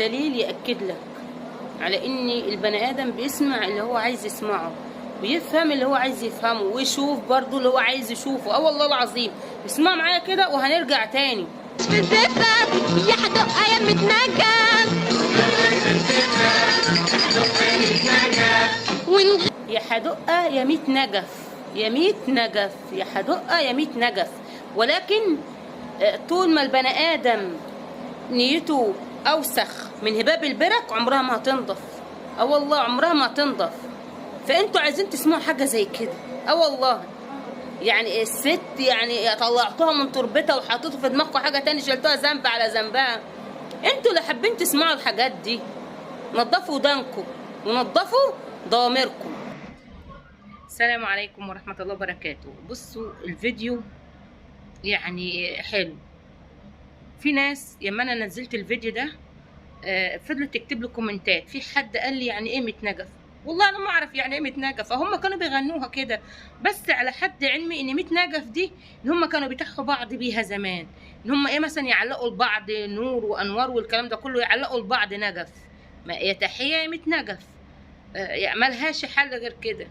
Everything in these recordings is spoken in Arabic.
دليل يأكد لك على ان البني ادم بيسمع اللي هو عايز يسمعه، ويفهم اللي هو عايز يفهمه، ويشوف برضو اللي هو عايز يشوفه. والله العظيم اسمعوا معايا كده وهنرجع تاني. يا حدقة يا متنجم، يا حدقة يا ميت نجف، يا ميت نجف، يا حدقة يا ميت نجف. ولكن طول ما البني ادم نيته اوسخ من هباب البرك عمرها ما هتنضف. والله عمرها ما هتنضف. فانتوا عايزين تسمعوا حاجه زي كده؟ والله يعني الست يعني طلعتوها من تربتها وحطيتوا في دماغكم حاجه تاني، شلتوها ذنب على ذنبها. انتوا اللي حابين تسمعوا الحاجات دي. نضفوا ودانكم ونضفوا ضوامركم. السلام عليكم ورحمه الله وبركاته. بصوا الفيديو يعني حلو. في ناس لما انا نزلت الفيديو ده فضلت تكتب له كومنتات. في حد قال لي يعني ايه متنجف؟ والله انا ما اعرف يعني ايه متنجف. هم كانوا بيغنوها كده، بس على حد علمي ان متنجف دي ان هم كانوا بيتحوا بعض بيها زمان، ان هم ايه مثلا يعلقوا لبعض نور وانوار والكلام ده كله، يعلقوا لبعض نجف. ما يا تحيه يا متنجف، يعني ملهاش حل غير كده.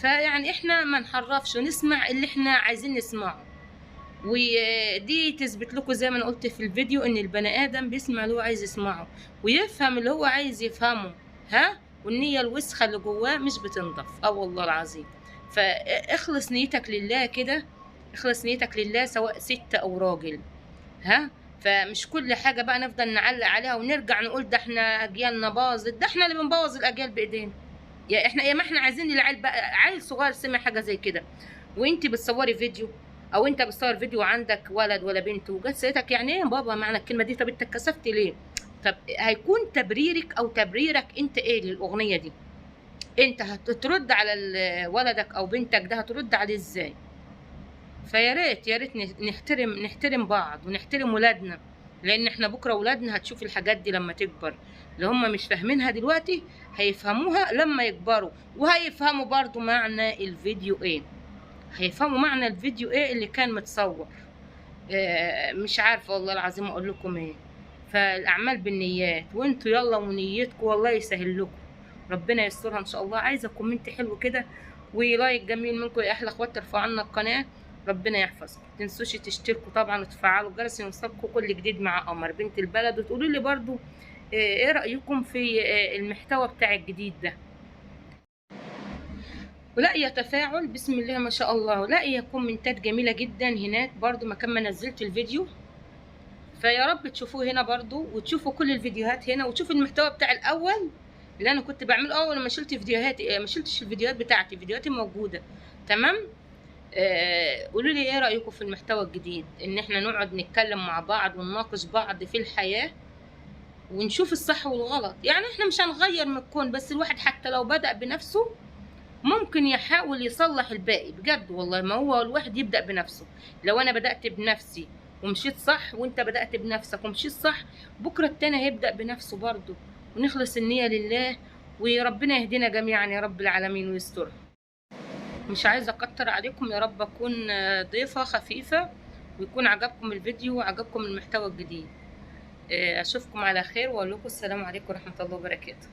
فيعني احنا ما نحرفش ونسمع اللي احنا عايزين نسمعه. ودي تثبت لكم زي ما انا قلت في الفيديو ان البني ادم بيسمع اللي هو عايز يسمعه ويفهم اللي هو عايز يفهمه. والنية الوسخة اللي جواه مش بتنضف. والله العظيم. فاخلص نيتك لله كده، اخلص نيتك لله سواء ست او راجل. فمش كل حاجة بقى نفضل نعلق عليها ونرجع نقول ده احنا اجيالنا باظت. ده احنا اللي بنبوظ الاجيال بايدينا. يا احنا يا ما احنا عايزين العيال بقى. عيل صغير سمع حاجة زي كده وانت بتصوري فيديو، او انت بتصور فيديو عندك ولد ولا بنت وجت سيرتك، يعني ايه يا بابا معنى الكلمه دي؟ طب انت اتكسفت ليه؟ طب هيكون تبريرك او تبريرك انت ايه للاغنيه دي؟ انت هترد على ولدك او بنتك ده هترد عليه ازاي؟ فيا ريت يا ريت نحترم بعض ونحترم ولادنا، لان احنا بكره ولادنا هتشوف الحاجات دي لما تكبر. اللي هم مش فاهمينها دلوقتي هيفهموها لما يكبروا، وهيفهموا برضو معنى الفيديو ايه. هيفهموا معنى الفيديو ايه اللي كان متصور. مش عارفه والله العظيم اقول لكم ايه. فالاعمال بالنيات، وانتوا يلا ونيتكم والله يسهل لكم، ربنا يسترها ان شاء الله. عايزه كومنت حلو كده ولايك جميل منكم يا احلى اخوات. ترفعوا عنا القناه، ربنا يحفظكم. متنسوش تشتركوا طبعا وتفعلوا الجرس يوصلكم كل جديد مع قمر بنت البلد. وتقولوا لي برضو ايه رايكم في المحتوى بتاع الجديد ده. ولاقيه تفاعل بسم الله ما شاء الله، ولاقيه كومنتات جميله جدا هناك برضو مكان ما نزلت الفيديو. فيا رب تشوفوه هنا برضو، وتشوفوا كل الفيديوهات هنا، وتشوفوا المحتوى بتاع الاول اللي انا كنت بعمله اول ما شلت فيديوهاتي. ما شلتش الفيديوهات بتاعتي، فيديوهاتي موجوده تمام. قولوا لي ايه رايكم في المحتوى الجديد، ان احنا نقعد نتكلم مع بعض ونناقش بعض في الحياه ونشوف الصح والغلط. يعني احنا مش هنغير من الكون، بس الواحد حتى لو بدأ بنفسه ممكن يحاول يصلح الباقي بجد. والله ما هو الواحد يبدأ بنفسه. لو انا بدأت بنفسي ومشيت صح، وانت بدأت بنفسك ومشيت صح، بكرة التاني هيبدأ بنفسه برضه. ونخلص النية لله، وربنا يهدينا جميعا يا رب العالمين ويسترها. مش عايزة اكتر عليكم، يا رب اكون ضيفة خفيفة ويكون عجبكم الفيديو وعجبكم المحتوى الجديد. اشوفكم على خير واقول لكم السلام عليكم ورحمة الله وبركاته.